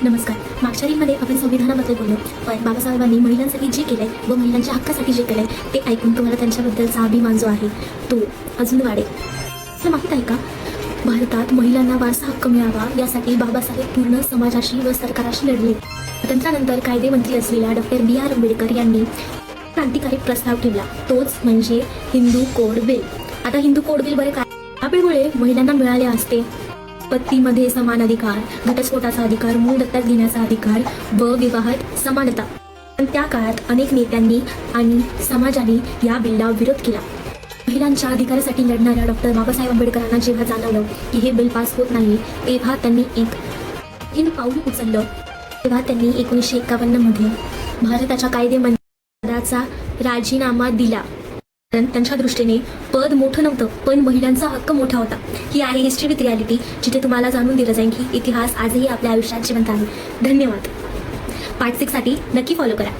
नमस्कार. मागच्या रीलमध्ये आपण संविधानाबद्दल बोललो, पण बाबासाहेबांनी महिलांसाठी जे केलंय व महिलांच्या हक्कासाठी जे केलंय ते ऐकून तुम्हाला त्यांच्याबद्दलचा अभिमान जो आहे तो अजून वाढेल. तर माहीत आहे का, भारतात महिलांना वारसा हक्क मिळावा यासाठी बाबासाहेब पूर्ण समाजाशी व सरकाराशी लढले. स्वातंत्र्यानंतर कायदेमंत्री असलेल्या डॉक्टर B.R. आंबेडकर यांनी क्रांतिकारी प्रस्ताव ठेवला, तोच म्हणजे हिंदू कोड बिल. आता हिंदू कोड बिल बरे काय बिलमुळे महिलांना मिळाले असते पत्तीमध्ये समान अधिकार, घटस्फोटाचा अधिकार, मूल दत्तक घेण्याचा अधिकार व विवाहात समानता. पण त्या काळात अनेक नेत्यांनी आणि समाजाने या बिलला विरोध केला. महिलांच्या अधिकारासाठी लढणाऱ्या डॉक्टर बाबासाहेब आंबेडकरांना जेव्हा जाणवलं की हे बिल पास होत नाही, तेव्हा त्यांनी एक कठीण पाऊल उचललं. तेव्हा त्यांनी 1951 मध्ये भारताच्या कायदेमंत्र्याचा राजीनामा दिला. कारण त्यांच्या दृष्टीने पद मोठं नव्हतं, पण महिलांचा हक्क मोठा होता. ही आहे हिस्ट्री विथ रियालिटी, जिथे तुम्हाला जाणून दिलं जाईल की इतिहास आजही आपल्या आयुष्यात जिवंत आहे. धन्यवाद. पार्ट 6 साठी नक्की फॉलो करा.